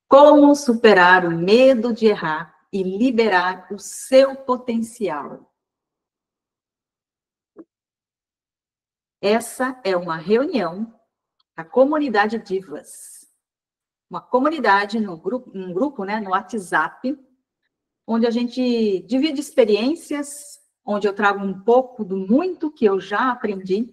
Como superar o medo de errar e liberar o seu potencial? Essa é uma reunião da comunidade Divas. Uma comunidade um grupo, né, no WhatsApp, onde a gente divide experiências, onde eu trago um pouco do muito que eu já aprendi.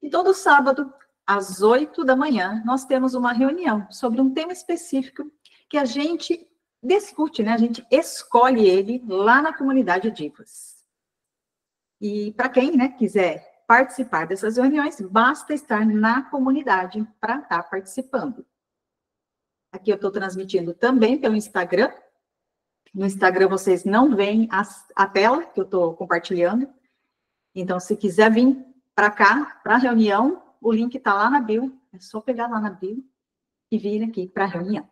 E todo sábado, às 8 da manhã, nós temos uma reunião sobre um tema específico que a gente discute, né? A gente escolhe ele lá na comunidade Divas. E para quem, né, quiser participar dessas reuniões, basta estar na comunidade para estar participando. Aqui eu estou transmitindo também pelo Instagram. No Instagram vocês não veem a tela que eu estou compartilhando. Então, se quiser vir para cá, para a reunião, o link está lá na bio. É só pegar lá na bio e vir aqui para a reunião.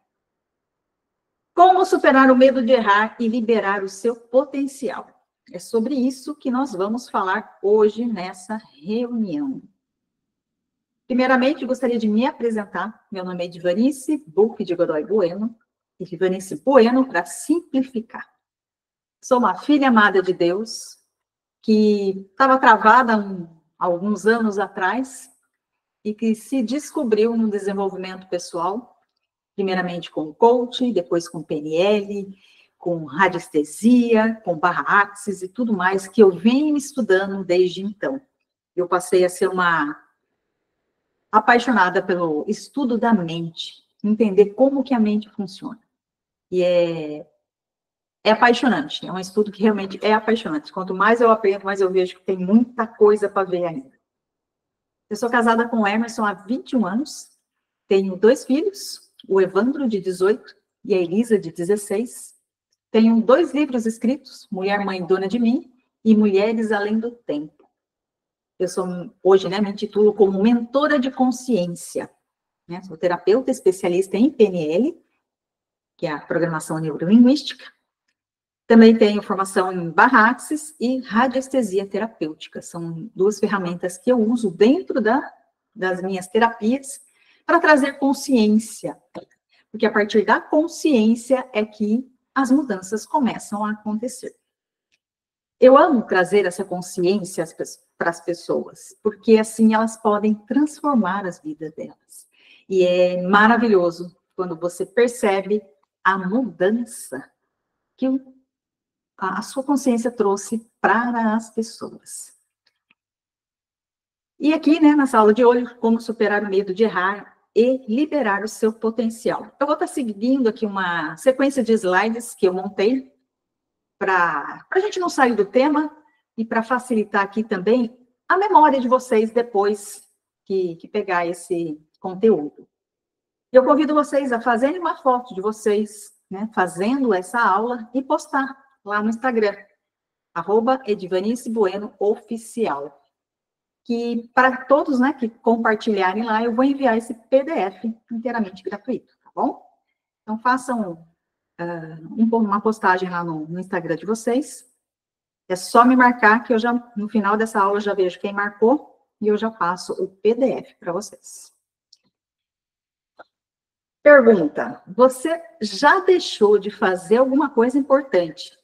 Como superar o medo de errar e liberar o seu potencial? É sobre isso que nós vamos falar hoje nessa reunião. Primeiramente, gostaria de me apresentar. Meu nome é Edivanice Buque de Godoy Bueno. Edivanice Bueno, para simplificar. Sou uma filha amada de Deus, que estava travada há alguns anos atrás e que se descobriu no desenvolvimento pessoal, primeiramente com coaching, depois com PNL, com radiestesia, com barra axis e tudo mais que eu venho estudando desde então. Eu passei a ser uma apaixonada pelo estudo da mente, entender como que a mente funciona. E é apaixonante, é um estudo que realmente é apaixonante. Quanto mais eu aprendo, mais eu vejo que tem muita coisa para ver ainda. Eu sou casada com o Emerson há 21 anos, tenho 2 filhos, o Evandro, de 18, e a Elisa, de 16. Tenho 2 livros escritos, Mulher, Mãe, Dona de Mim, e Mulheres Além do Tempo. Eu sou, hoje, né, me intitulo como mentora de consciência, né? Sou terapeuta especialista em PNL, que é a programação neurolinguística. Também tenho formação em barra axis e radiestesia terapêutica. São 2 ferramentas que eu uso dentro das minhas terapias para trazer consciência. Porque a partir da consciência é que as mudanças começam a acontecer. Eu amo trazer essa consciência para as pessoas, porque assim elas podem transformar as vidas delas. E é maravilhoso quando você percebe a mudança que a sua consciência trouxe para as pessoas. E aqui, né, nessa aula de hoje, como superar o medo de errar e liberar o seu potencial. Eu vou estar seguindo aqui uma sequência de slides que eu montei para a gente não sair do tema e para facilitar aqui também a memória de vocês depois que pegar esse conteúdo. Eu convido vocês a fazerem uma foto de vocês, né, fazendo essa aula e postar lá no Instagram, @Edivanice Bueno Oficial. Que para todos, né, que compartilharem lá, eu vou enviar esse PDF inteiramente gratuito, tá bom? Então, façam uma postagem lá no Instagram de vocês. É só me marcar que eu já, no final dessa aula, já vejo quem marcou e eu já passo o PDF para vocês. Pergunta: você já deixou de fazer alguma coisa importante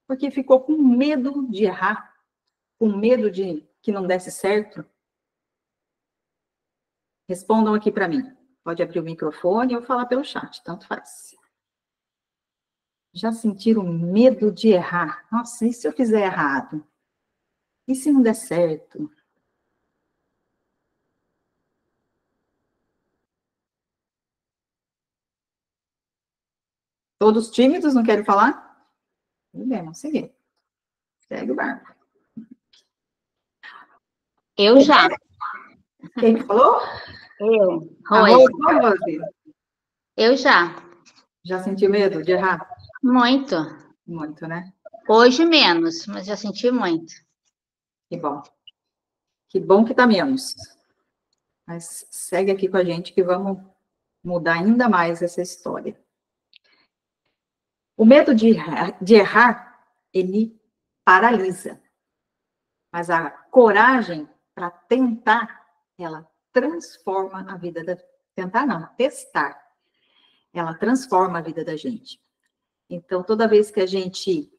porque ficou com medo de errar, com medo de que não desse certo? Respondam aqui para mim. Pode abrir o microfone ou falar pelo chat, tanto faz. Já sentiram medo de errar? Nossa, e se eu fizer errado? E se não der certo? Todos tímidos, não querem falar? Tudo bem, vamos seguir. Segue o barco. Eu já. Quem que falou? Eu. Rose. Eu já. Já sentiu medo de errar? Muito. Muito, né? Hoje menos, mas já senti muito. Que bom. Que bom que tá menos. Mas segue aqui com a gente que vamos mudar ainda mais essa história. O medo de errar, ele paralisa. Mas a coragem para tentar, ela transforma a vida da... Tentar não, testar. ela transforma a vida da gente. Então, toda vez que a gente,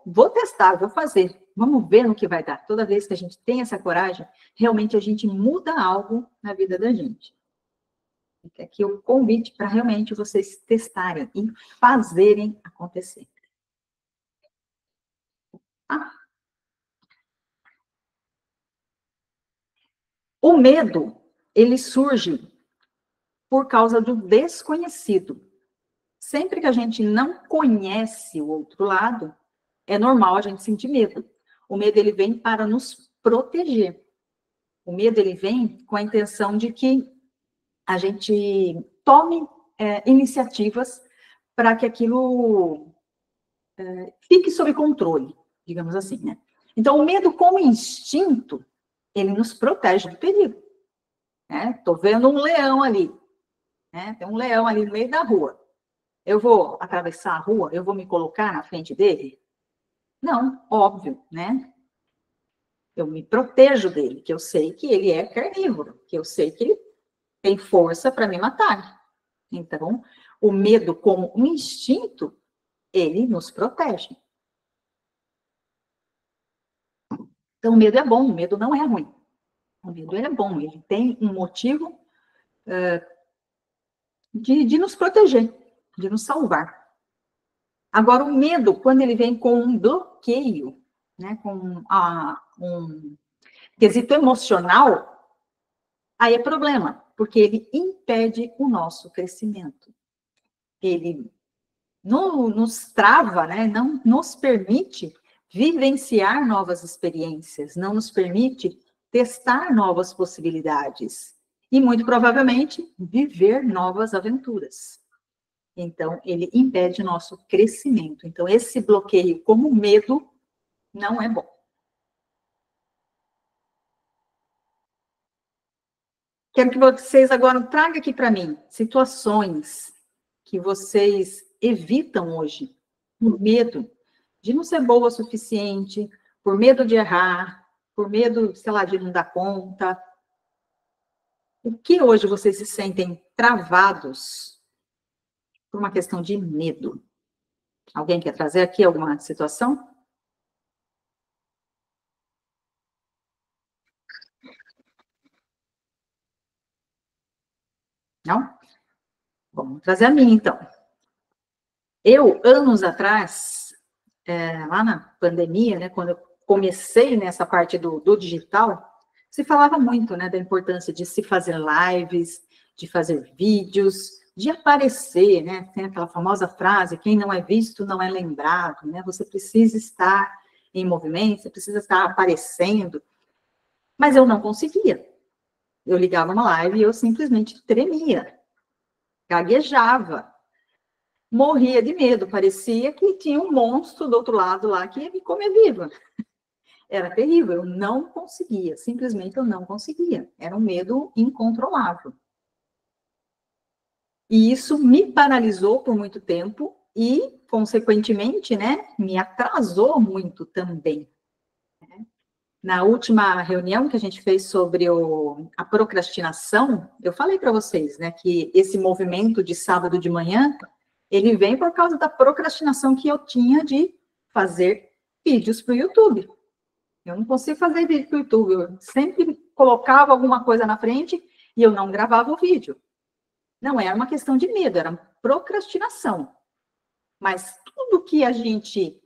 vou testar, vou fazer, vamos ver no que vai dar. Toda vez que a gente tem essa coragem, realmente a gente muda algo na vida da gente. Fica aqui o convite para realmente vocês testarem e fazerem acontecer. O medo, ele surge por causa do desconhecido. Sempre que a gente não conhece o outro lado, é normal a gente sentir medo. O medo, ele vem para nos proteger. O medo, ele vem com a intenção de que a gente tome iniciativas para que aquilo fique sob controle, digamos assim, né? Então, o medo como instinto, ele nos protege do perigo. Estou vendo um leão ali, né? Tem um leão ali no meio da rua. Eu vou atravessar a rua? Eu vou me colocar na frente dele? Não, óbvio, né? Eu me protejo dele, que eu sei que ele é carnívoro, que eu sei que ele tem força para me matar. Então, o medo como um instinto, ele nos protege. Então, o medo é bom, o medo não é ruim. O medo é bom, ele tem um motivo de nos proteger, de nos salvar. Agora, o medo, quando ele vem com um bloqueio, né, com um quesito emocional, aí é problema, porque ele impede o nosso crescimento. Ele nos trava, né, não nos permite vivenciar novas experiências, não nos permite testar novas possibilidades e, muito provavelmente, viver novas aventuras. Então, ele impede o nosso crescimento. Então, esse bloqueio como medo não é bom. Quero que vocês agora tragam aqui para mim situações que vocês evitam hoje por medo de não ser boa o suficiente, por medo de errar, por medo, sei lá, de não dar conta. O que hoje vocês se sentem travados por uma questão de medo? Alguém quer trazer aqui alguma situação? Não? Bom, vou trazer a minha, então. Eu, anos atrás, lá na pandemia, né, quando eu comecei nessa parte do digital, se falava muito, né, da importância de se fazer lives, de fazer vídeos, de aparecer, né, tem aquela famosa frase, quem não é visto não é lembrado, né, você precisa estar em movimento, você precisa estar aparecendo, mas eu não conseguia. Eu ligava uma live e eu simplesmente tremia, gaguejava, morria de medo, parecia que tinha um monstro do outro lado lá que ia me comer viva. Era terrível, eu não conseguia, simplesmente eu não conseguia. Era um medo incontrolável. E isso me paralisou por muito tempo e, consequentemente, né, me atrasou muito também. Na última reunião que a gente fez sobre a procrastinação, eu falei para vocês, né, que esse movimento de sábado de manhã, ele vem por causa da procrastinação que eu tinha de fazer vídeos para o YouTube. Eu não consigo fazer vídeo para o YouTube, eu sempre colocava alguma coisa na frente e eu não gravava o vídeo. Não era uma questão de medo, era procrastinação. Mas tudo que a gente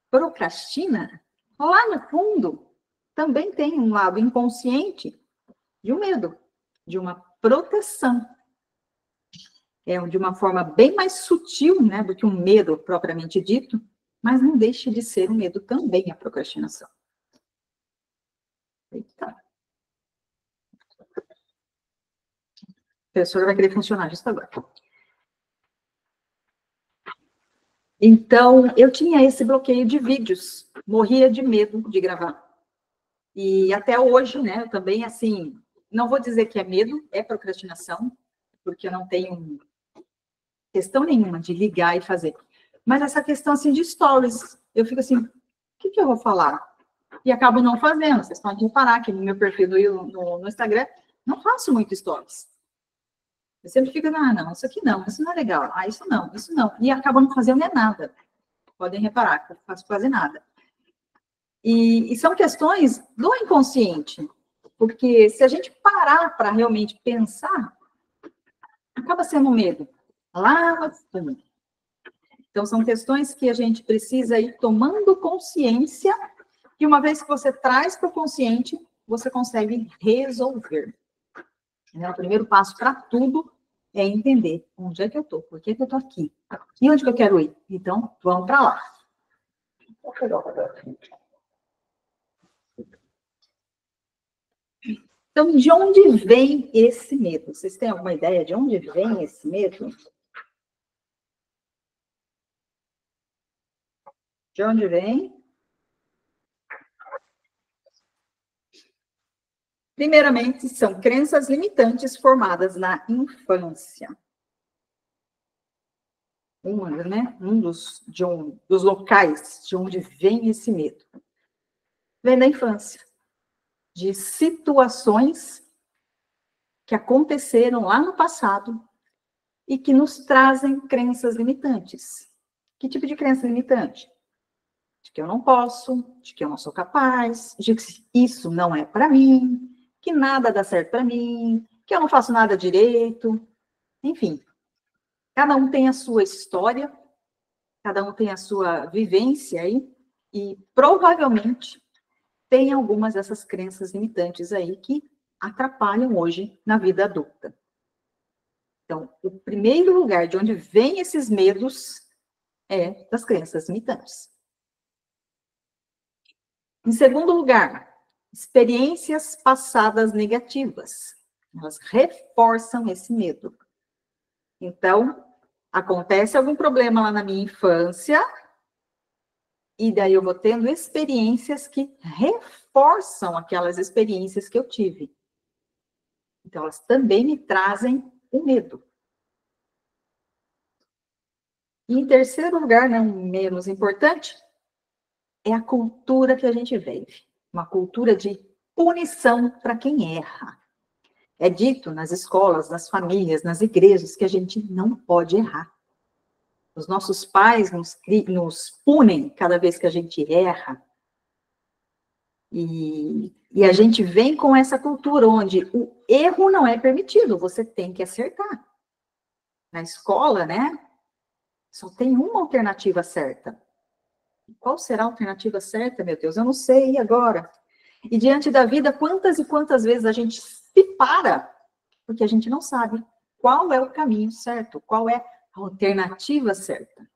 procrastina, lá no fundo, também tem um lado inconsciente de um medo, de uma proteção. É de uma forma bem mais sutil, né, do que um medo propriamente dito, mas não deixa de ser um medo também a procrastinação. Eita. A professora vai querer funcionar justo agora. Então, eu tinha esse bloqueio de vídeos, morria de medo de gravar. E até hoje, né, eu também, assim, não vou dizer que é medo, é procrastinação, porque eu não tenho questão nenhuma de ligar e fazer. Mas essa questão, assim, de stories, eu fico assim, o que eu vou falar? E acabo não fazendo. Vocês podem reparar que no meu perfil no Instagram, não faço muito stories. Eu sempre fico, não, isso não é legal, isso não. E acabam não fazendo nada. Podem reparar que eu não faço quase nada. E são questões do inconsciente, porque se a gente parar para realmente pensar, acaba sendo medo lá no fundo. Então, são questões que a gente precisa ir tomando consciência, e uma vez que você traz para o consciente, você consegue resolver. O primeiro passo para tudo é entender onde é que eu estou, por que eu estou aqui, e onde que eu quero ir. Então, vamos para lá. Então, de onde vem esse medo? Vocês têm alguma ideia de onde vem esse medo? De onde vem? Primeiramente, são crenças limitantes formadas na infância. Um dos locais de onde vem esse medo. Vem da infância. De situações que aconteceram lá no passado e que nos trazem crenças limitantes. Que tipo de crença limitante? De que eu não posso, de que eu não sou capaz, de que isso não é para mim, que nada dá certo para mim, que eu não faço nada direito. Enfim, cada um tem a sua história, cada um tem a sua vivência aí, e provavelmente tem algumas dessas crenças limitantes aí que atrapalham hoje na vida adulta. Então, o primeiro lugar de onde vem esses medos é das crenças limitantes. Em segundo lugar, experiências passadas negativas. Elas reforçam esse medo. Então, acontece algum problema lá na minha infância, e daí eu vou tendo experiências que reforçam aquelas experiências que eu tive. Então, elas também me trazem o medo. E em terceiro lugar, não menos importante, é a cultura que a gente vive. Uma cultura de punição para quem erra. É dito nas escolas, nas famílias, nas igrejas, que a gente não pode errar. Os nossos pais nos punem cada vez que a gente erra. E a gente vem com essa cultura onde o erro não é permitido, você tem que acertar. Na escola, né? Só tem uma alternativa certa. Qual será a alternativa certa, meu Deus? Eu não sei, e agora? E diante da vida, quantas e quantas vezes a gente se para, porque a gente não sabe qual é o caminho certo, qual é a alternativa certa.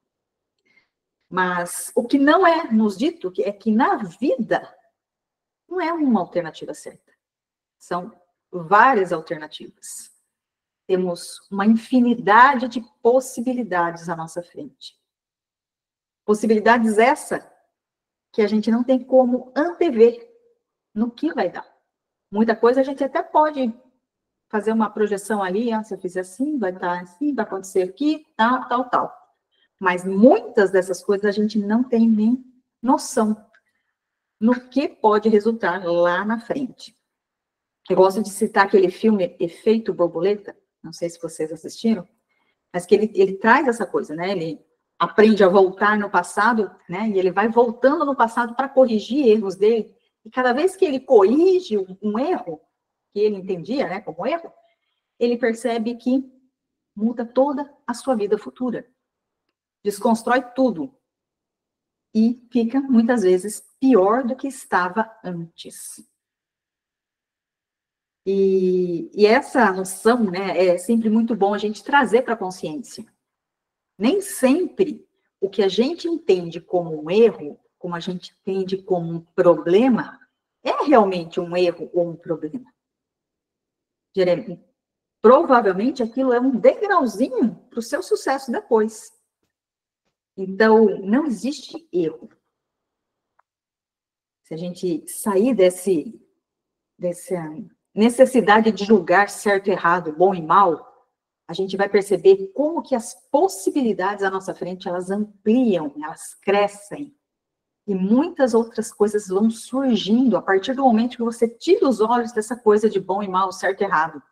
Mas o que não é nos dito é que na vida não é uma alternativa certa. São várias alternativas. Temos uma infinidade de possibilidades à nossa frente. Possibilidades essa que a gente não tem como antever no que vai dar. Muita coisa a gente até pode fazer uma projeção ali, se eu fizer assim, vai estar assim, vai acontecer aqui, tal. Mas muitas dessas coisas a gente não tem nem noção no que pode resultar lá na frente. Eu gosto de citar aquele filme Efeito Borboleta, não sei se vocês assistiram, mas que ele traz essa coisa, né? Ele aprende a voltar no passado, né? E ele vai voltando no passado para corrigir erros dele. E cada vez que ele corrige um erro, que ele entendia, né, como erro, ele percebe que muda toda a sua vida futura. Desconstrói tudo. E fica, muitas vezes, pior do que estava antes. E essa noção, né, é sempre muito bom a gente trazer para a consciência. Nem sempre o que a gente entende como um erro, como a gente entende como um problema, é realmente um erro ou um problema. Provavelmente aquilo é um degrauzinho para o seu sucesso depois. Então, não existe erro. Se a gente sair dessa necessidade de julgar certo e errado, bom e mal, a gente vai perceber como que as possibilidades à nossa frente, elas ampliam, elas crescem. E muitas outras coisas vão surgindo a partir do momento que você tira os olhos dessa coisa de bom e mal, certo e errado.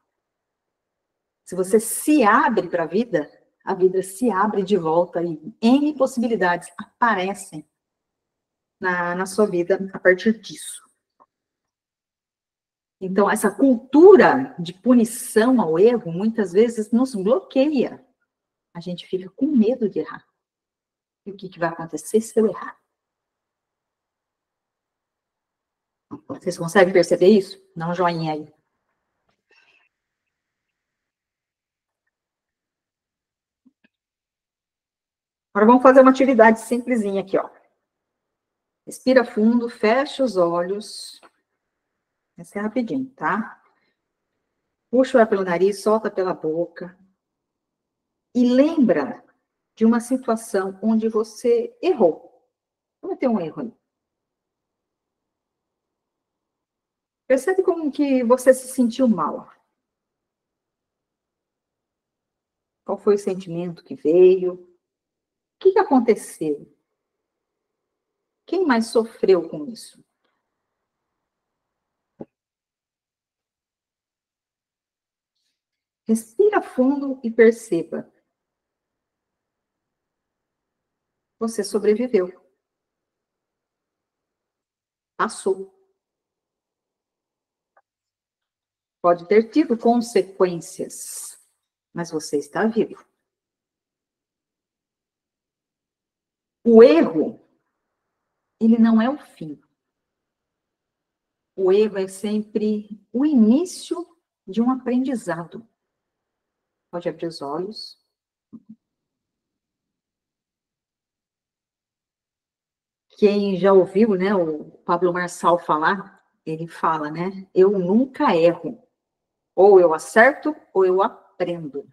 Se você se abre para a vida se abre de volta e N possibilidades aparecem na sua vida a partir disso. Então, essa cultura de punição ao erro, muitas vezes nos bloqueia. A gente fica com medo de errar. E o que vai acontecer se eu errar? Vocês conseguem perceber isso? Dá um joinha aí. Agora vamos fazer uma atividade simplesinha aqui, ó. Respira fundo, fecha os olhos. Essa é rapidinho, tá? Puxa o ar pelo nariz, solta pela boca. E lembra de uma situação onde você errou. Cometeu um erro aí. Percebe como que você se sentiu mal. Qual foi o sentimento que veio? O que aconteceu? Quem mais sofreu com isso? Respira fundo e perceba. Você sobreviveu. Passou. Pode ter tido consequências, mas você está vivo. O erro, ele não é o fim. O erro é sempre o início de um aprendizado. Pode abrir os olhos. Quem já ouviu, né, o Pablo Marçal falar, ele fala, né, eu nunca erro. Ou eu acerto, ou eu aprendo.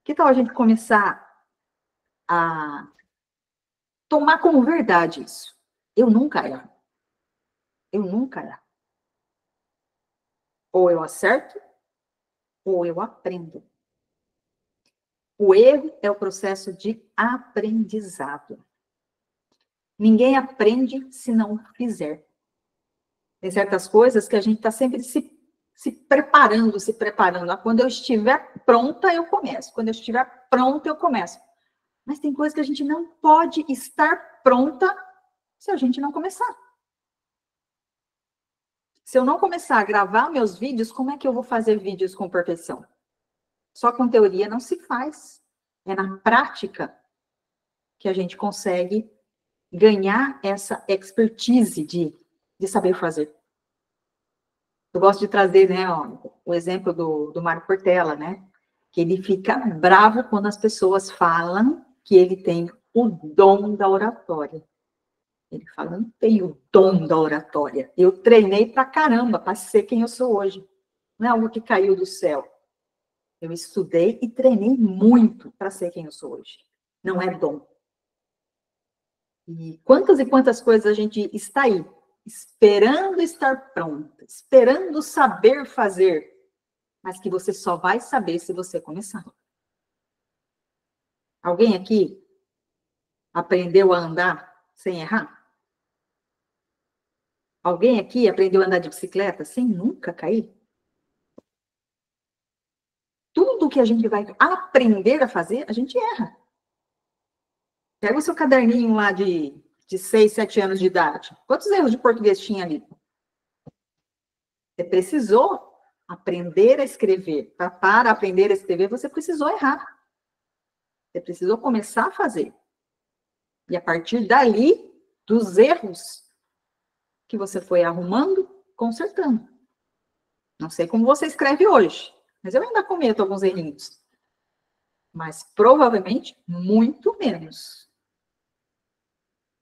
Que tal a gente começar a tomar como verdade isso? Eu nunca erro. Eu nunca erro. Ou eu acerto, ou eu aprendo. O erro é o processo de aprendizado. Ninguém aprende se não fizer. Tem certas coisas que a gente está sempre se preparando. Quando eu estiver pronta, eu começo. Quando eu estiver pronta, eu começo. Mas tem coisas que a gente não pode estar pronta se a gente não começar. Se eu não começar a gravar meus vídeos, como é que eu vou fazer vídeos com perfeição? Só com teoria não se faz. É na prática que a gente consegue ganhar essa expertise de saber fazer. Eu gosto de trazer, né, ó, o exemplo do Mário Portela, né? Que ele fica bravo quando as pessoas falam que ele tem o dom da oratória. Ele fala, não tenho o dom da oratória. Eu treinei pra caramba para ser quem eu sou hoje. Não é algo que caiu do céu. Eu estudei e treinei muito para ser quem eu sou hoje. Não é dom. E quantas coisas a gente está aí, esperando estar pronta, esperando saber fazer, mas que você só vai saber se você começar. Alguém aqui aprendeu a andar sem errar? Alguém aqui aprendeu a andar de bicicleta sem nunca cair? Tudo que a gente vai aprender a fazer, a gente erra. Pega o seu caderninho lá de 6, 7 anos de idade. Quantos erros de português tinha ali? Você precisou aprender a escrever. Para aprender a escrever, você precisou errar. Você precisou começar a fazer. E a partir dali, dos erros que você foi arrumando, consertando. Não sei como você escreve hoje, mas eu ainda cometo alguns errinhos. Mas provavelmente muito menos.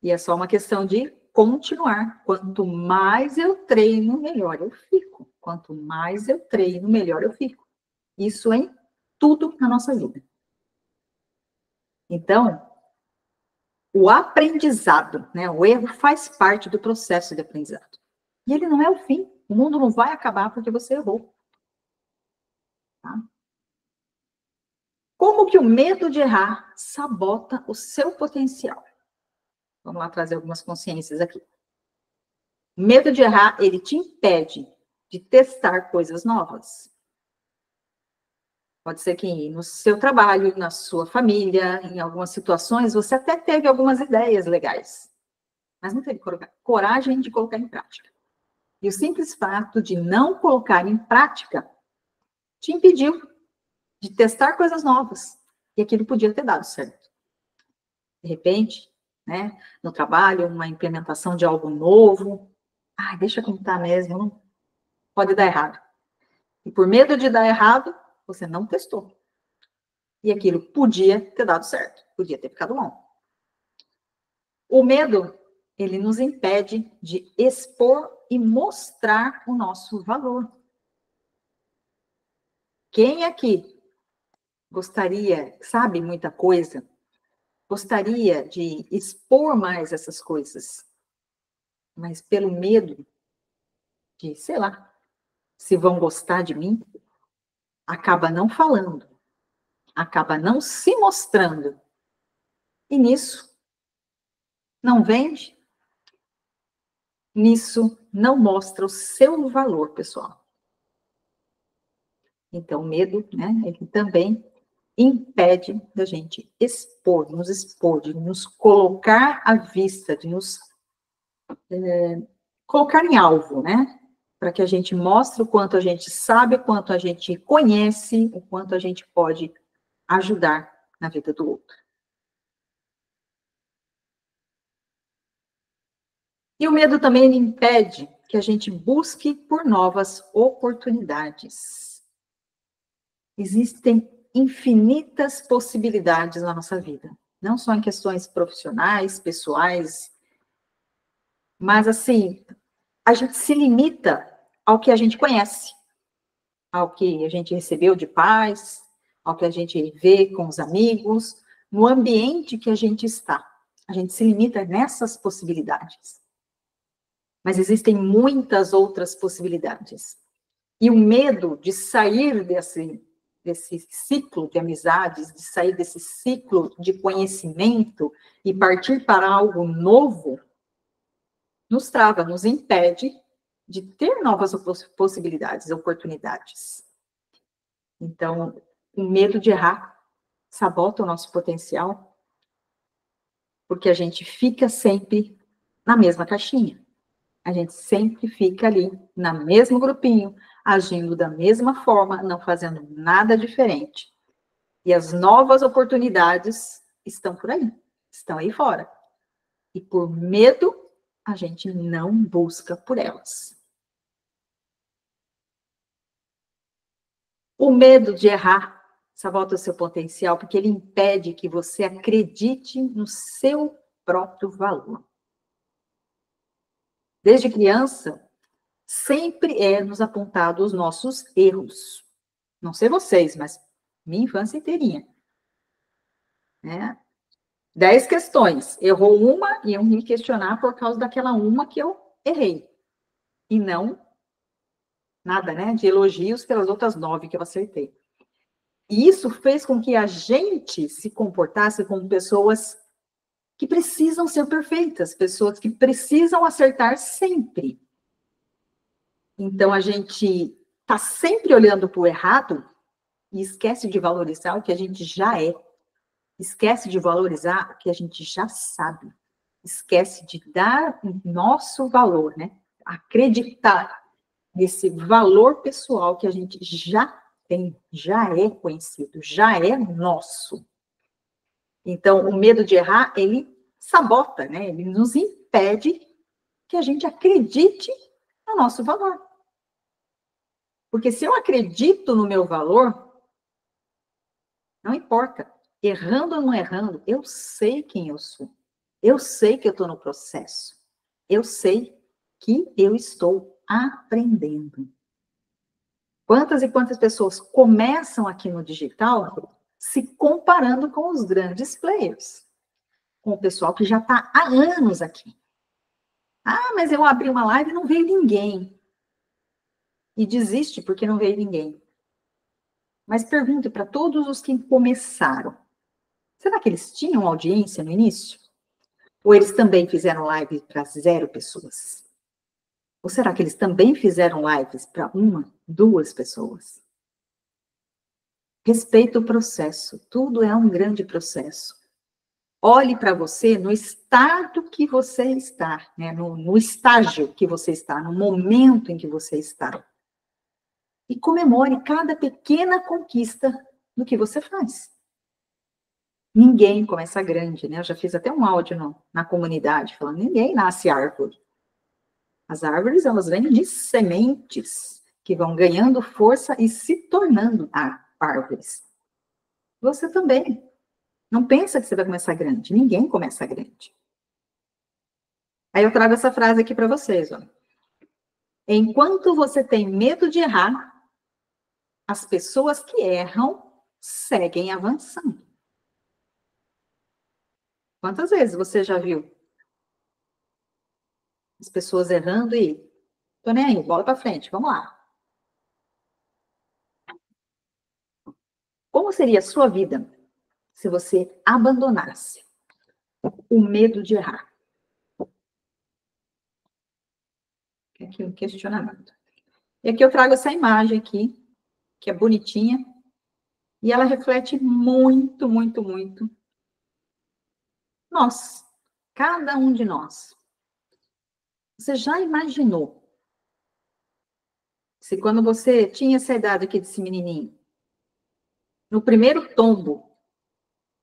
E é só uma questão de continuar. Quanto mais eu treino, melhor eu fico. Quanto mais eu treino, melhor eu fico. Isso em tudo na nossa vida. Então, o aprendizado, né? O erro faz parte do processo de aprendizado. E ele não é o fim. O mundo não vai acabar porque você errou. Tá? Como que o medo de errar sabota o seu potencial? Vamos lá trazer algumas consciências aqui. O medo de errar, ele te impede de testar coisas novas. Pode ser que no seu trabalho, na sua família, em algumas situações, você até teve algumas ideias legais, mas não teve coragem de colocar em prática. E o simples fato de não colocar em prática te impediu de testar coisas novas. E aquilo podia ter dado certo. De repente, né, no trabalho, uma implementação de algo novo. Ah, deixa como está mesmo, não pode dar errado. E por medo de dar errado, você não testou. E aquilo podia ter dado certo, podia ter ficado bom. O medo, ele nos impede de expor e mostrar o nosso valor. Quem aqui gostaria, sabe muita coisa, gostaria de expor mais essas coisas, mas pelo medo de, sei lá, se vão gostar de mim, acaba não falando, acaba não se mostrando. E nisso, não vende, nisso não mostra o seu valor, pessoal. Então, o medo, né, ele também impede da gente expor, de nos colocar à vista, de nos colocar em alvo, né? Para que a gente mostre o quanto a gente sabe, o quanto a gente conhece, o quanto a gente pode ajudar na vida do outro. E o medo também impede que a gente busque por novas oportunidades. Existem infinitas possibilidades na nossa vida, não só em questões profissionais, pessoais, mas assim, a gente se limita ao que a gente conhece, ao que a gente recebeu de pais, ao que a gente vê com os amigos, no ambiente que a gente está. A gente se limita nessas possibilidades. Mas existem muitas outras possibilidades. E o medo de sair desse ciclo de amizades, de sair desse ciclo de conhecimento e partir para algo novo, nos trava, nos impede de ter novas possibilidades, oportunidades. Então, o medo de errar sabota o nosso potencial, porque a gente fica sempre na mesma caixinha. A gente sempre fica ali, no mesmo grupinho, agindo da mesma forma, não fazendo nada diferente. E as novas oportunidades estão por aí, estão aí fora. E por medo, a gente não busca por elas. O medo de errar sabota o seu potencial, porque ele impede que você acredite no seu próprio valor. Desde criança, sempre é nos apontado os nossos erros. Não sei vocês, mas minha infância inteirinha. Né? 10 questões. Errou uma e eu me questionar por causa daquela uma que eu errei. E não nada, né? De elogios pelas outras 9 que eu acertei. E isso fez com que a gente se comportasse como pessoas que precisam ser perfeitas, pessoas que precisam acertar sempre. Então, a gente está sempre olhando para o errado e esquece de valorizar o que a gente já é. Esquece de valorizar o que a gente já sabe. Esquece de dar o nosso valor, né? Acreditar nesse valor pessoal que a gente já tem, já é conhecido, já é nosso. Então, o medo de errar, ele sabota, né? Ele nos impede que a gente acredite no nosso valor. Porque se eu acredito no meu valor, não importa, errando ou não errando, eu sei quem eu sou. Eu sei que eu estou no processo. Eu sei que eu estou aprendendo. Quantas e quantas pessoas começam aqui no digital se comparando com os grandes players, com o pessoal que já está há anos aqui. Ah, mas eu abri uma live e não veio ninguém. E desiste porque não veio ninguém. Mas pergunte para todos os que começaram. Será que eles tinham audiência no início? Ou eles também fizeram live para 0 pessoas? Ou será que eles também fizeram lives para 1, 2 pessoas? Respeita o processo. Tudo é um grande processo. Olhe para você no estado que você está, né? No estágio que você está, no momento em que você está. E comemore cada pequena conquista do que você faz. Ninguém começa grande, né? Eu já fiz até um áudio na comunidade falando, ninguém nasce árvore. As árvores, elas vêm de sementes que vão ganhando força e se tornando árvores. Você também. Não pensa que você vai começar grande. Ninguém começa grande. Aí eu trago essa frase aqui para vocês, ó. Enquanto você tem medo de errar, as pessoas que erram seguem avançando. Quantas vezes você já viu as pessoas errando e tô nem aí, bola para frente, vamos lá. Como seria a sua vida se você abandonasse o medo de errar? Aqui um questionamento. E aqui eu trago essa imagem aqui, que é bonitinha, e ela reflete muito, muito, muito nós, cada um de nós. Você já imaginou se quando você tinha essa idade aqui desse menininho, no primeiro tombo,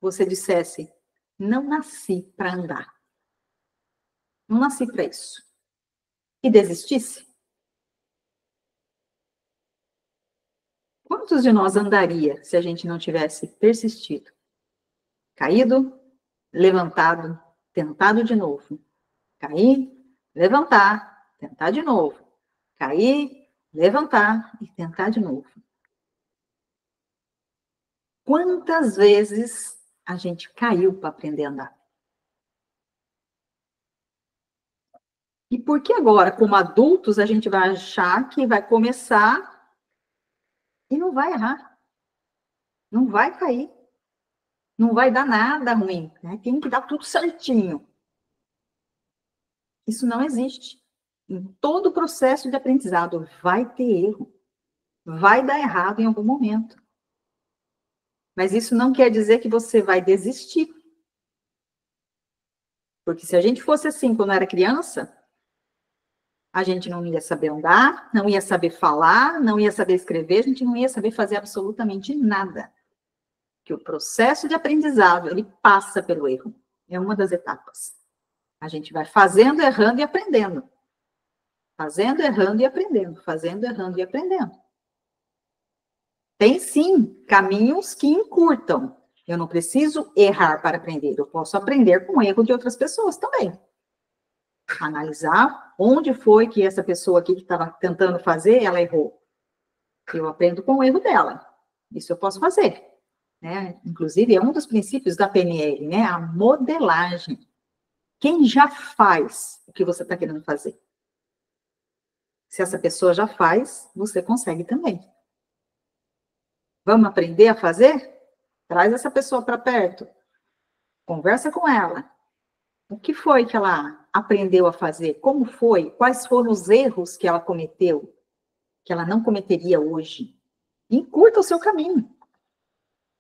você dissesse, não nasci para andar. Não nasci para isso. E desistisse? Quantos de nós andaria se a gente não tivesse persistido? Caído, levantado, tentado de novo. Cair, levantar, tentar de novo. Cair, levantar e tentar de novo. Quantas vezes a gente caiu para aprender a andar? E por que agora, como adultos, a gente vai achar que vai começar e não vai errar? Não vai cair. Não vai dar nada ruim, né? Tem que dar tudo certinho. Isso não existe. Em todo o processo de aprendizado vai ter erro. Vai dar errado em algum momento. Mas isso não quer dizer que você vai desistir. Porque se a gente fosse assim quando era criança, a gente não ia saber andar, não ia saber falar, não ia saber escrever, a gente não ia saber fazer absolutamente nada. Que o processo de aprendizado, ele passa pelo erro. É uma das etapas. A gente vai fazendo, errando e aprendendo. Fazendo, errando e aprendendo. Fazendo, errando e aprendendo. Tem, sim, caminhos que encurtam. Eu não preciso errar para aprender. Eu posso aprender com o erro de outras pessoas também. Analisar onde foi que essa pessoa aqui que estava tentando fazer, ela errou. Eu aprendo com o erro dela. Isso eu posso fazer. Né? Inclusive, é um dos princípios da PNL, né? A modelagem. Quem já faz o que você está querendo fazer? Se essa pessoa já faz, você consegue também. Vamos aprender a fazer? Traz essa pessoa para perto. Conversa com ela. O que foi que ela aprendeu a fazer? Como foi? Quais foram os erros que ela cometeu? Que ela não cometeria hoje? Encurta o seu caminho.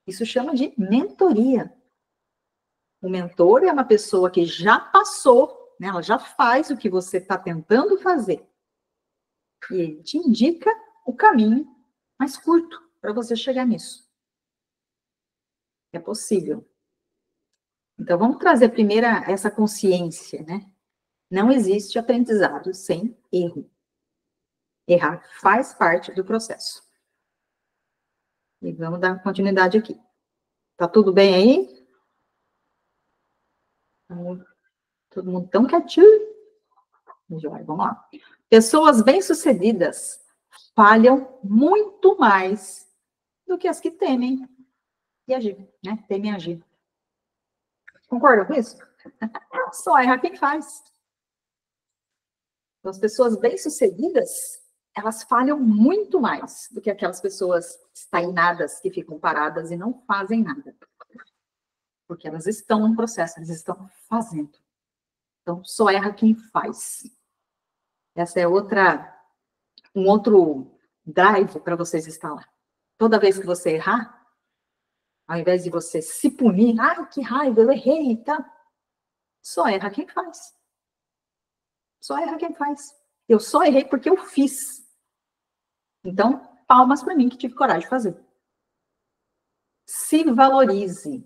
Isso chama de mentoria. O mentor é uma pessoa que já passou, né? Ela já faz o que você está tentando fazer. E ele te indica o caminho mais curto para você chegar nisso. É possível. Então, vamos trazer primeiro essa consciência, né? Não existe aprendizado sem erro. Errar faz parte do processo. E vamos dar continuidade aqui. Tá tudo bem aí? Todo mundo tão quietinho? Vamos lá. Pessoas bem-sucedidas falham muito mais do que as que temem e agir, né? Temem agir. Concorda com isso? Só erra quem faz. Então, as pessoas bem-sucedidas, elas falham muito mais do que aquelas pessoas estagnadas que ficam paradas e não fazem nada. Porque elas estão no processo, elas estão fazendo. Então, só erra quem faz. Essa é um outro drive para vocês instalar. Toda vez que você errar, Ao invés de você se punir, ai, que raiva, eu errei, tá? Só erra quem faz. Só erra quem faz. Eu só errei porque eu fiz. Então, palmas para mim que tive coragem de fazer. Se valorize.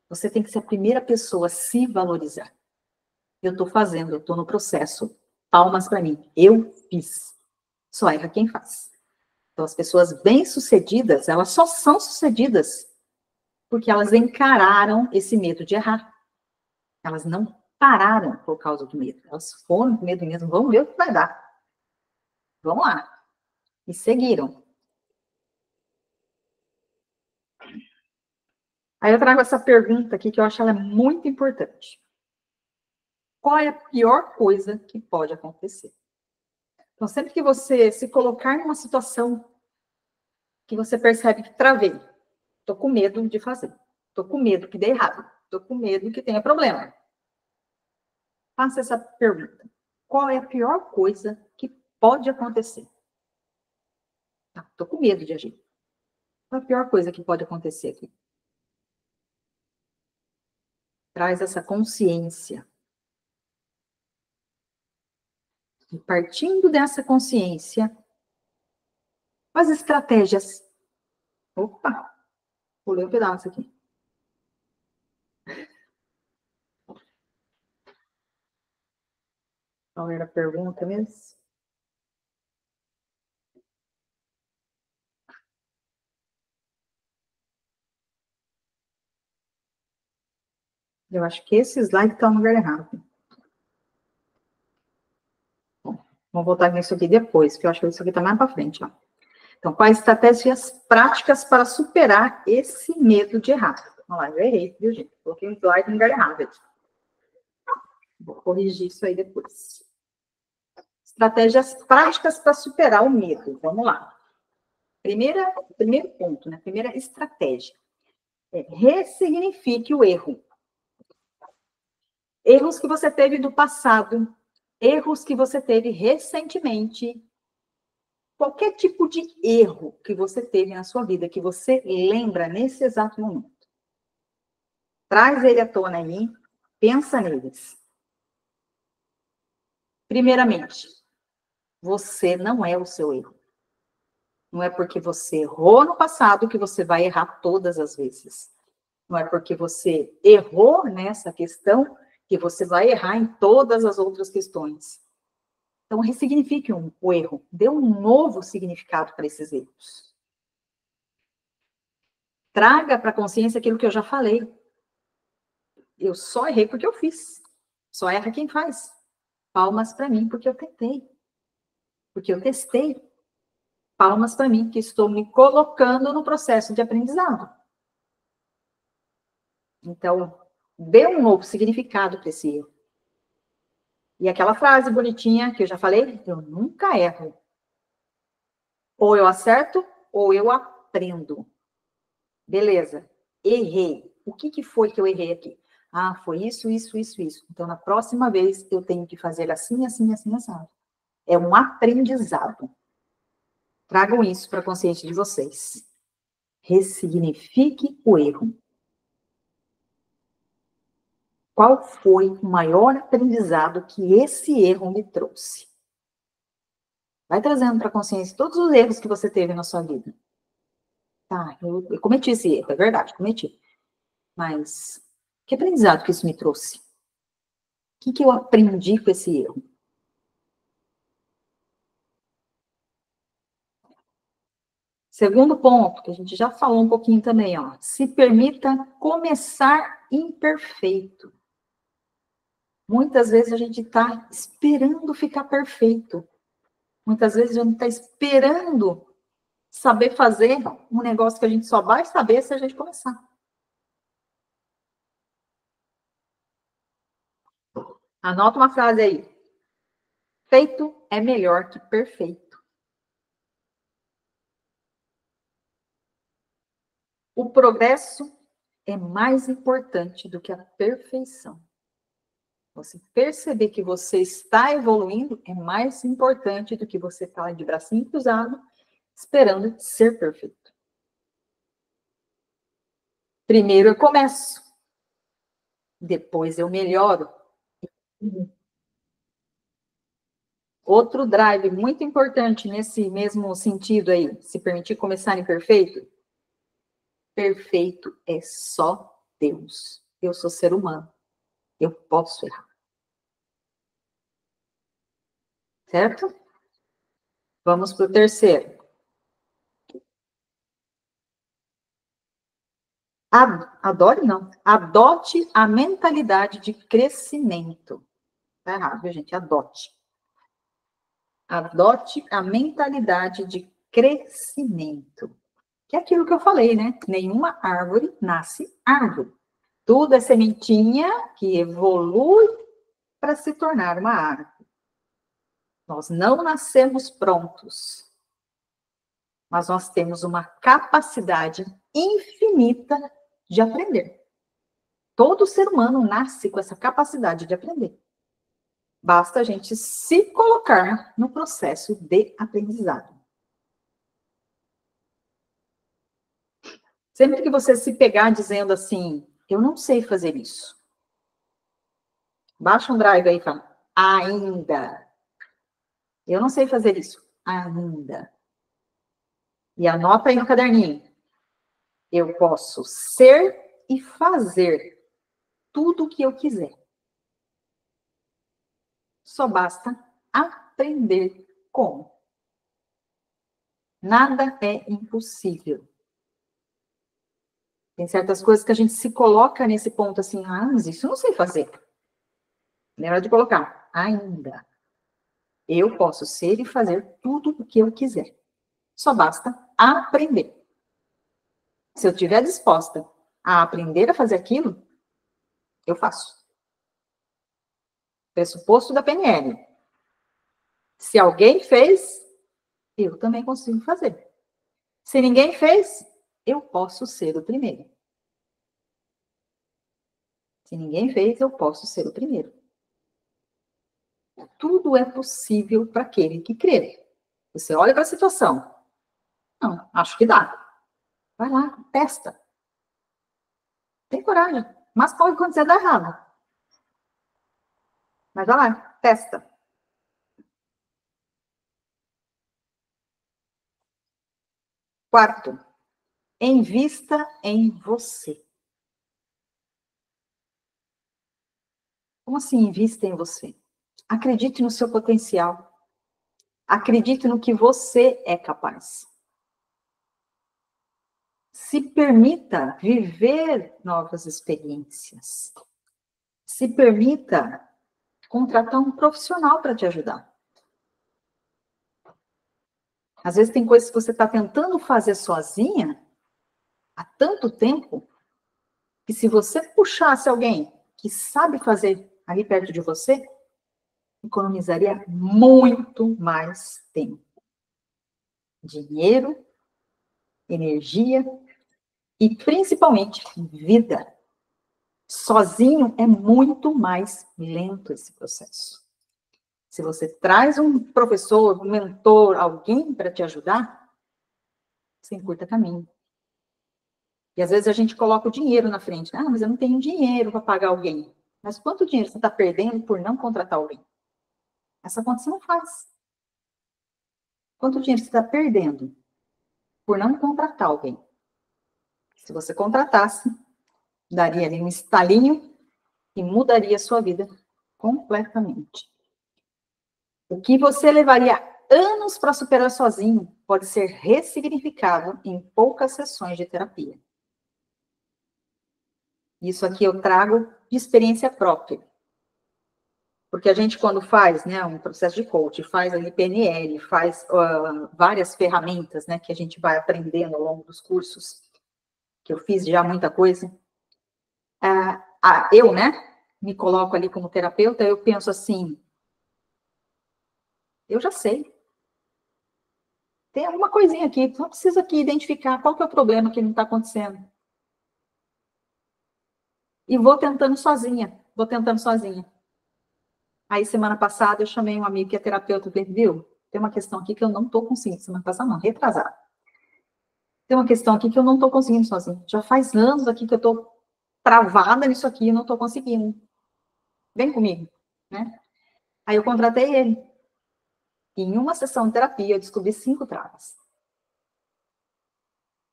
Você tem que ser a primeira pessoa a se valorizar. Eu estou fazendo, eu estou no processo. Palmas para mim. Eu fiz. Só erra quem faz. Então, as pessoas bem-sucedidas, elas só são sucedidas porque elas encararam esse medo de errar. Elas não pararam por causa do medo. Elas foram com medo mesmo. Vamos ver o que vai dar. Vamos lá. E seguiram. Aí eu trago essa pergunta aqui que eu acho ela muito importante. Qual é a pior coisa que pode acontecer? Então, sempre que você se colocar numa situação que você percebe que travei, estou com medo de fazer, estou com medo que dê errado, estou com medo que tenha problema. Faça essa pergunta. Qual é a pior coisa que pode acontecer? Estou com medo de agir. Qual é a pior coisa que pode acontecer aqui? Traz essa consciência. E partindo dessa consciência, as estratégias. Opa, pulei um pedaço aqui. Qual era a pergunta mesmo? Eu acho que esse slide está no lugar errado. Bom, vamos voltar nisso aqui depois, porque eu acho que isso aqui está mais para frente. Ó. Então, quais estratégias práticas para superar esse medo de errar? Vamos lá, eu errei, viu, gente? Coloquei um slide no lugar errado. Vou corrigir isso aí depois. Estratégias práticas para superar o medo. Vamos lá. Primeiro ponto, né? Primeira estratégia. Ressignifique o erro. Erros que você teve do passado, erros que você teve recentemente, qualquer tipo de erro que você teve na sua vida, que você lembra nesse exato momento. Traz ele à tona aí, pensa neles. Primeiramente, você não é o seu erro. Não é porque você errou no passado que você vai errar todas as vezes. Não é porque você errou nessa questão que você vai errar em todas as outras questões. Então, ressignifique o erro. Dê um novo significado para esses erros. Traga para a consciência aquilo que eu já falei. Eu só errei porque eu fiz. Só erra quem faz. Palmas para mim porque eu tentei. Porque eu testei. Palmas para mim que estou me colocando no processo de aprendizado. Então, dê um novo significado para esse erro. E aquela frase bonitinha que eu já falei, eu nunca erro. Ou eu acerto, ou eu aprendo. Beleza, errei. O que foi que eu errei aqui? Ah, foi isso. Então, na próxima vez, eu tenho que fazer assim, assado. É um aprendizado. Tragam isso para a consciência de vocês. Ressignifique o erro. Qual foi o maior aprendizado que esse erro me trouxe? Vai trazendo para a consciência todos os erros que você teve na sua vida. Tá, eu cometi esse erro, é verdade, cometi. Mas que aprendizado que isso me trouxe? O que eu aprendi com esse erro? Segundo ponto, que a gente já falou um pouquinho também, ó. Se permita começar imperfeito. Muitas vezes a gente está esperando ficar perfeito. Muitas vezes a gente está esperando saber fazer um negócio que a gente só vai saber se a gente começar. Anota uma frase aí. Feito é melhor que perfeito. O progresso é mais importante do que a perfeição. Você perceber que você está evoluindo é mais importante do que você estar de bracinho cruzado, esperando ser perfeito. Primeiro eu começo, depois eu melhoro. Outro drive muito importante nesse mesmo sentido aí, se permitir começar imperfeito, perfeito é só Deus. Eu sou ser humano, eu posso errar. Certo? Vamos para o terceiro. Adore, não. Adote a mentalidade de crescimento. Tá errado, viu, gente? Adote. Adote a mentalidade de crescimento. Que é aquilo que eu falei, né? Nenhuma árvore nasce árvore. Tudo é sementinha que evolui para se tornar uma árvore. Nós não nascemos prontos, mas nós temos uma capacidade infinita de aprender. Todo ser humano nasce com essa capacidade de aprender. Basta a gente se colocar no processo de aprendizado. Sempre que você se pegar dizendo assim, eu não sei fazer isso. Baixa um drive aí e fala, ainda. Eu não sei fazer isso, ainda. E anota aí no caderninho. Eu posso ser e fazer tudo o que eu quiser. Só basta aprender como. Nada é impossível. Tem certas coisas que a gente se coloca nesse ponto assim, mas isso eu não sei fazer. Lembra de colocar, ainda. Eu posso ser e fazer tudo o que eu quiser. Só basta aprender. Se eu estiver disposta a aprender a fazer aquilo, eu faço. Pressuposto da PNL. Se alguém fez, eu também consigo fazer. Se ninguém fez, eu posso ser o primeiro. Se ninguém fez, eu posso ser o primeiro. Tudo é possível para aquele que crê. Você olha para a situação. Não, acho que dá. Vai lá, testa. Tem coragem. Mas pode acontecer dar errado. Mas vai lá, testa. Quarto, invista em você. Como assim invista em você? Acredite no seu potencial. Acredite no que você é capaz. Se permita viver novas experiências. Se permita contratar um profissional para te ajudar. Às vezes tem coisas que você está tentando fazer sozinha há tanto tempo que se você puxasse alguém que sabe fazer ali perto de você, economizaria muito mais tempo, dinheiro, energia e principalmente vida. Sozinho é muito mais lento esse processo. Se você traz um professor, um mentor, alguém para te ajudar, você encurta caminho. E às vezes a gente coloca o dinheiro na frente. Ah, mas eu não tenho dinheiro para pagar alguém. Mas quanto dinheiro você está perdendo por não contratar alguém? Essa conta você não faz. Quanto dinheiro você está perdendo por não contratar alguém? Se você contratasse, daria ali um estalinho e mudaria a sua vida completamente. O que você levaria anos para superar sozinho pode ser ressignificado em poucas sessões de terapia. Isso aqui eu trago de experiência própria. Porque a gente, quando faz, né, um processo de coaching, faz ali PNL, faz várias ferramentas, né, que a gente vai aprendendo ao longo dos cursos, que eu fiz já muita coisa. Eu, né, me coloco ali como terapeuta, eu penso assim, eu já sei. Tem alguma coisinha aqui, só preciso aqui identificar qual que é o problema que não está acontecendo. E vou tentando sozinha. Aí, semana passada, eu chamei um amigo que é terapeuta, falei, viu, tem uma questão aqui que eu não estou conseguindo. Semana passada, não, retrasada. Tem uma questão aqui que eu não estou conseguindo sozinha. Já faz anos aqui que eu estou travada nisso aqui e não estou conseguindo. Vem comigo, né? Aí eu contratei ele. E em uma sessão de terapia, eu descobri 5 travas.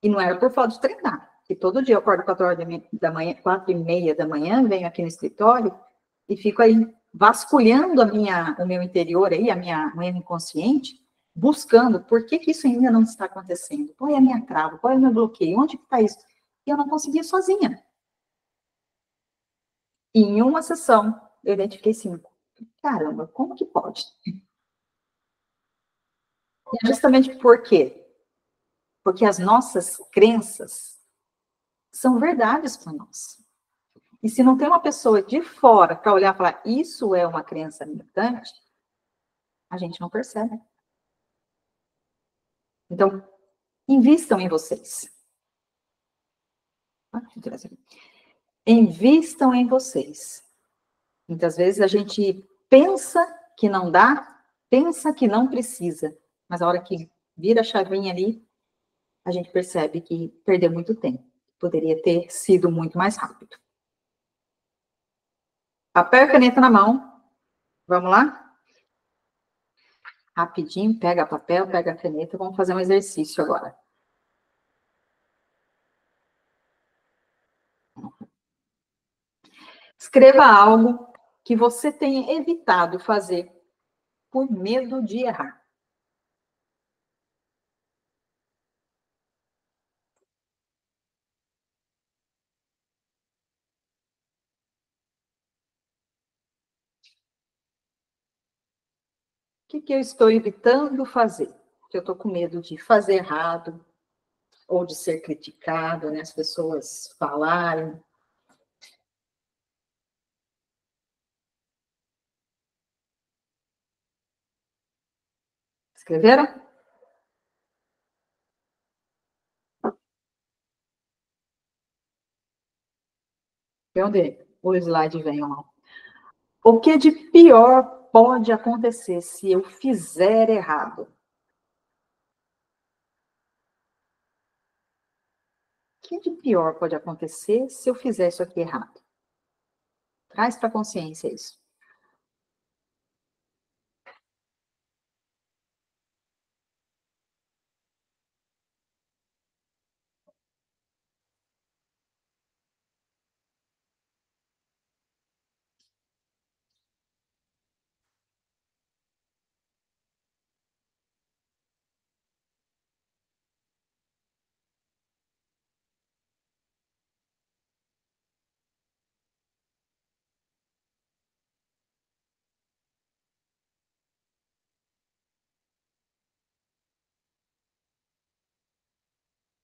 E não era por falta de treinar. Que todo dia eu acordo 4 horas da manhã, 4h30 da manhã, venho aqui no escritório e fico aí vasculhando o meu interior aí, a minha inconsciente, buscando por que isso ainda não está acontecendo. Qual é a minha trava? Qual é o meu bloqueio? Onde que está isso? E eu não conseguia sozinha. E em uma sessão, eu identifiquei 5. Caramba, como que pode? E é justamente por quê? Porque as nossas crenças são verdades para nós. E se não tem uma pessoa de fora para olhar e falar, isso é uma crença limitante, a gente não percebe. Então, invistam em vocês. Invistam em vocês. Muitas vezes a gente pensa que não dá, pensa que não precisa, mas a hora que vira a chavinha ali, a gente percebe que perdeu muito tempo. Poderia ter sido muito mais rápido. Papel e caneta na mão. Vamos lá? Rapidinho, pega papel, pega a caneta. Vamos fazer um exercício agora. Escreva algo que você tenha evitado fazer por medo de errar. O que eu estou evitando fazer? Que eu estou com medo de fazer errado, ou de ser criticado, né? As pessoas falarem. Escreveram? De onde o slide vem, ó. O que de pior pode acontecer se eu fizer errado? O que de pior pode acontecer se eu fizer isso aqui errado? Traz para a consciência isso.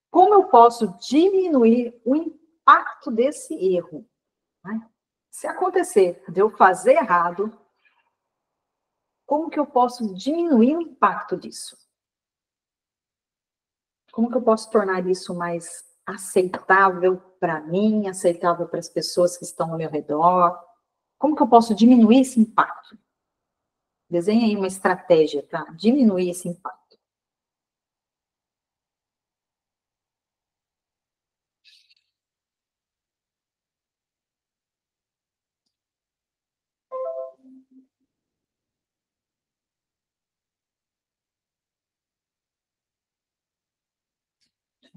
Como eu posso diminuir o impacto desse erro? Se acontecer de eu fazer errado, como que eu posso diminuir o impacto disso? Como que eu posso tornar isso mais aceitável para mim, aceitável para as pessoas que estão ao meu redor? Como que eu posso diminuir esse impacto? Desenhe aí uma estratégia para diminuir esse impacto.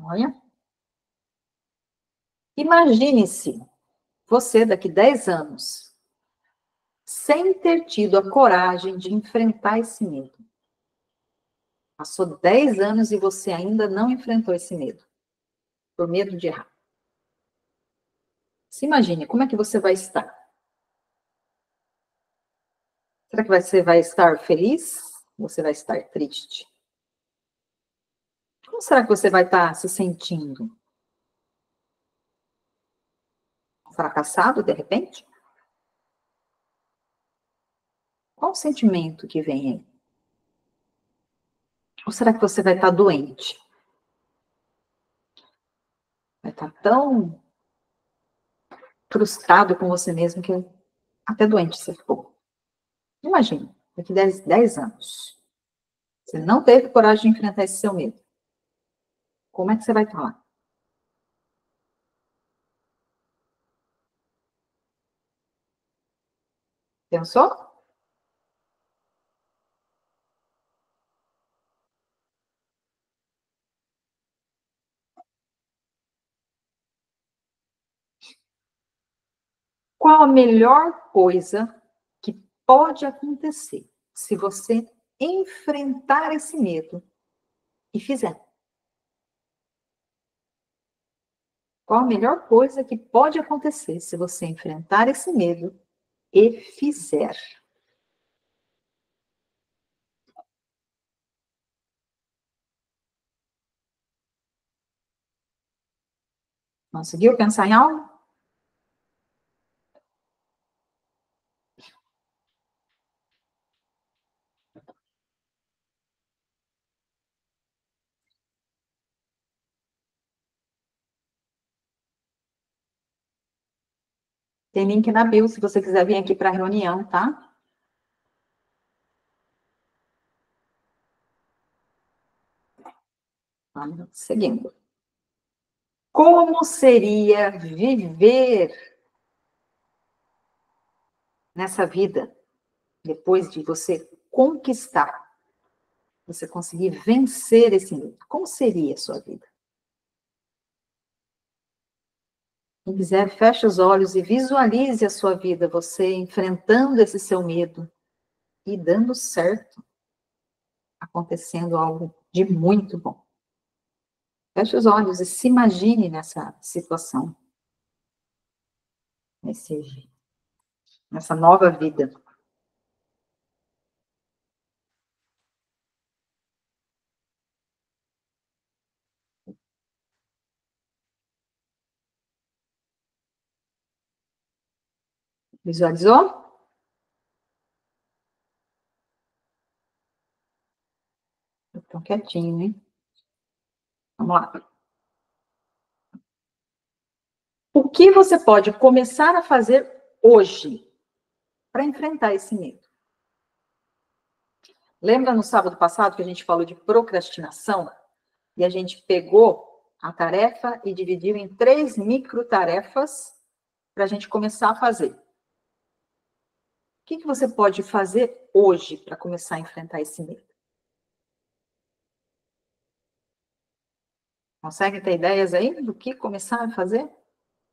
Olha. Imagine-se você daqui 10 anos, sem ter tido a coragem de enfrentar esse medo. Passou 10 anos e você ainda não enfrentou esse medo, por medo de errar. Se imagine, como é que você vai estar? Será que você vai estar feliz? Ou você vai estar triste? Como será que você vai estar se sentindo? Fracassado, de repente? Qual o sentimento que vem aí? Ou será que você vai estar doente? Vai estar tão frustrado com você mesmo que até doente você ficou. Imagina, daqui 10 anos. Você não teve coragem de enfrentar esse seu medo. Como é que você vai falar? Pensou? Qual a melhor coisa que pode acontecer se você enfrentar esse medo e fizer? Qual a melhor coisa que pode acontecer se você enfrentar esse medo e fizer? Conseguiu pensar em algo? Tem link na bio se você quiser vir aqui para a reunião, tá? Vamos seguindo. Como seria viver nessa vida depois de você conquistar, você conseguir vencer esse medo? Como seria a sua vida? Quem quiser, feche os olhos e visualize a sua vida, você enfrentando esse seu medo e dando certo, acontecendo algo de muito bom. Feche os olhos e se imagine nessa situação, nessa nova vida. Visualizou? Então, quietinho, hein? Vamos lá. O que você pode começar a fazer hoje para enfrentar esse medo? Lembra no sábado passado que a gente falou de procrastinação? E a gente pegou a tarefa e dividiu em 3 microtarefas para a gente começar a fazer. O que você pode fazer hoje para começar a enfrentar esse medo? Consegue ter ideias aí do que começar a fazer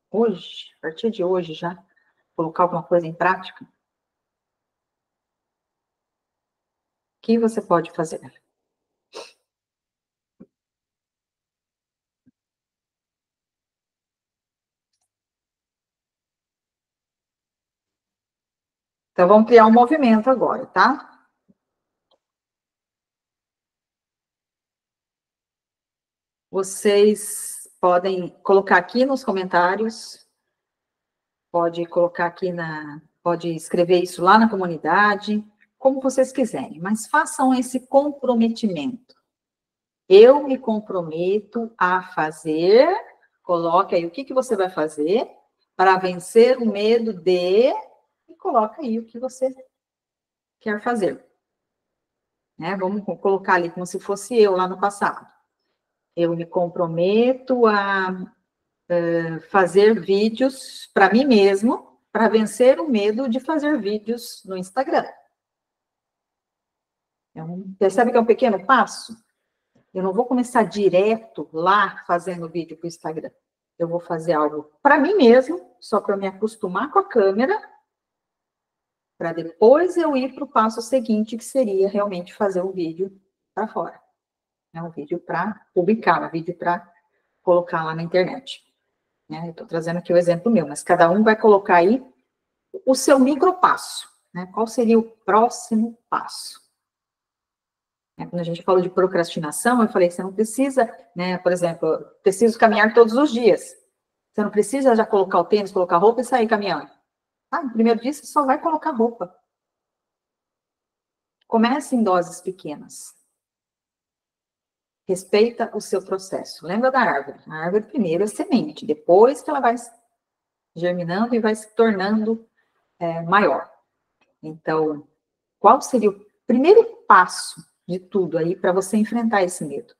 hoje, a partir de hoje já? Colocar alguma coisa em prática? O que você pode fazer? Então, vamos criar um movimento agora, tá? Vocês podem colocar aqui nos comentários, pode colocar aqui pode escrever isso lá na comunidade, como vocês quiserem, mas façam esse comprometimento. Eu me comprometo a fazer, coloque aí o que você vai fazer para vencer o medo de, e coloca aí o que você quer fazer. Né? Vamos colocar ali como se fosse eu lá no passado. Eu me comprometo a fazer vídeos para mim mesmo, para vencer o medo de fazer vídeos no Instagram. Percebe que é um pequeno passo? Eu não vou começar direto lá fazendo vídeo para o Instagram. Eu vou fazer algo para mim mesmo, só para me acostumar com a câmera, para depois eu ir para o passo seguinte, que seria realmente fazer o vídeo para fora. É um vídeo para publicar, um vídeo para colocar lá na internet. Eu estou trazendo aqui o exemplo meu, mas cada um vai colocar aí o seu micropasso. Qual seria o próximo passo? Quando a gente falou de procrastinação, eu falei que você não precisa, por exemplo, preciso caminhar todos os dias. Você não precisa já colocar o tênis, colocar roupa e sair caminhando. No primeiro dia, você só vai colocar roupa. Comece em doses pequenas. Respeita o seu processo. Lembra da árvore? A árvore primeiro é semente, depois que ela vai germinando e vai se tornando maior. Então, qual seria o primeiro passo de tudo aí para você enfrentar esse medo?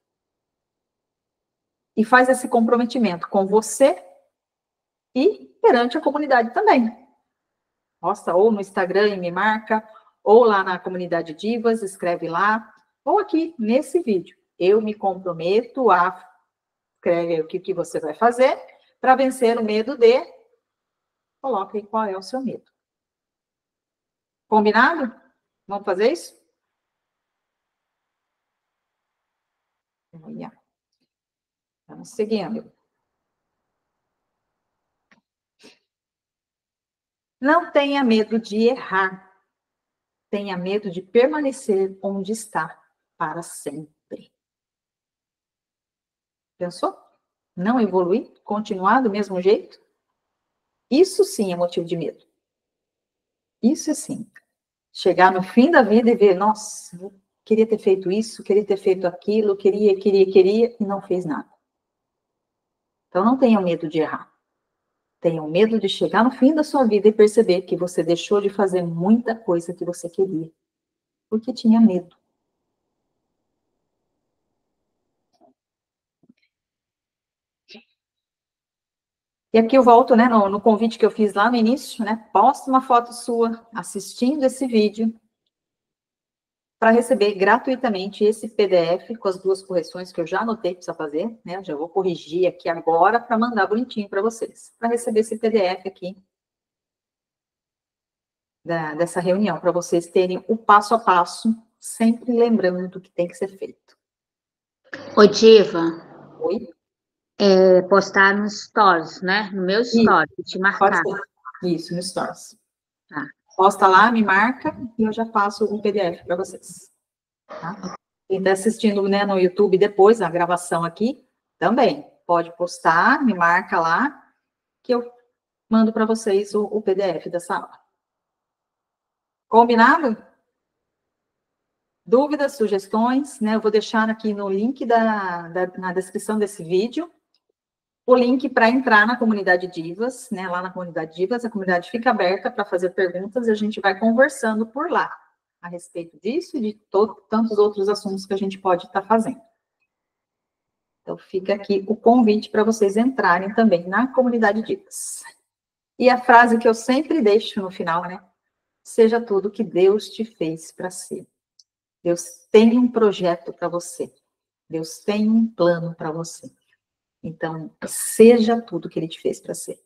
E faz esse comprometimento com você e perante a comunidade também. Posta ou no Instagram e me marca, ou lá na comunidade Divas, escreve lá, ou aqui nesse vídeo. Eu me comprometo a... Escreve o que você vai fazer para vencer o medo de... Coloque aí qual é o seu medo. Combinado? Vamos fazer isso? Vamos seguindo. Não tenha medo de errar. Tenha medo de permanecer onde está para sempre. Pensou? Não evoluir? Continuar do mesmo jeito? Isso sim é motivo de medo. Isso sim. Chegar no fim da vida e ver, nossa, eu queria ter feito isso, queria ter feito aquilo, queria, e não fez nada. Então não tenha medo de errar. Tenha medo de chegar no fim da sua vida e perceber que você deixou de fazer muita coisa que você queria. Porque tinha medo. E aqui eu volto, né, no convite que eu fiz lá no início, né? Posta uma foto sua assistindo esse vídeo para receber gratuitamente esse PDF com as 2 correções que eu já anotei que precisa fazer, né? Eu já vou corrigir aqui agora para mandar bonitinho para vocês. Para receber esse PDF aqui dessa reunião, para vocês terem o passo a passo, sempre lembrando do que tem que ser feito. Ô, Diva. Oi? Postar nos stories, né? No meu story, te marcar. Isso, no stories. Tá. Posta lá, me marca e eu já passo o PDF para vocês. Tá? Quem está assistindo, né, no YouTube depois, a gravação aqui, também pode postar, me marca lá, que eu mando para vocês o PDF dessa aula. Combinado? Dúvidas, sugestões, né? Eu vou deixar aqui no link na descrição desse vídeo o link para entrar na comunidade Divas, né? Lá na comunidade Divas, a comunidade fica aberta para fazer perguntas e a gente vai conversando por lá a respeito disso e de tantos outros assuntos que a gente pode estar fazendo. Então, fica aqui o convite para vocês entrarem também na comunidade Divas. E a frase que eu sempre deixo no final, né? Seja tudo que Deus te fez para ser. Deus tem um projeto para você. Deus tem um plano para você. Então, seja tudo que Ele te fez para ser.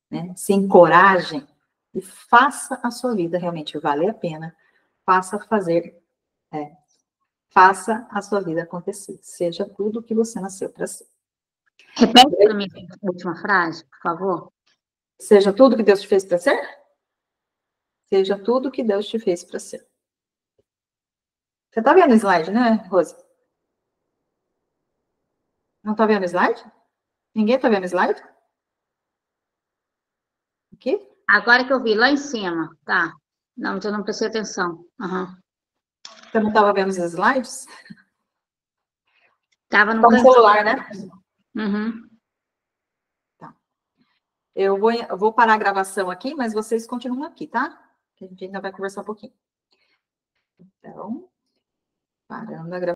Né? Se encorajem e faça a sua vida realmente valer a pena. Faça a sua vida acontecer. Seja tudo que você nasceu para ser. Repete para mim a última frase, por favor. Seja tudo que Deus te fez para ser? Seja tudo que Deus te fez para ser. Você está vendo o slide, né, Rose? Não está vendo o slide? Ninguém está vendo o slide? Aqui? Agora que eu vi, lá em cima, tá. Não, mas eu não prestei atenção. Uhum. Você não estava vendo os slides? Estava no celular, né? Uhum. Tá. Eu vou parar a gravação aqui, mas vocês continuam aqui, tá? A gente ainda vai conversar um pouquinho. Então, parando a gravação.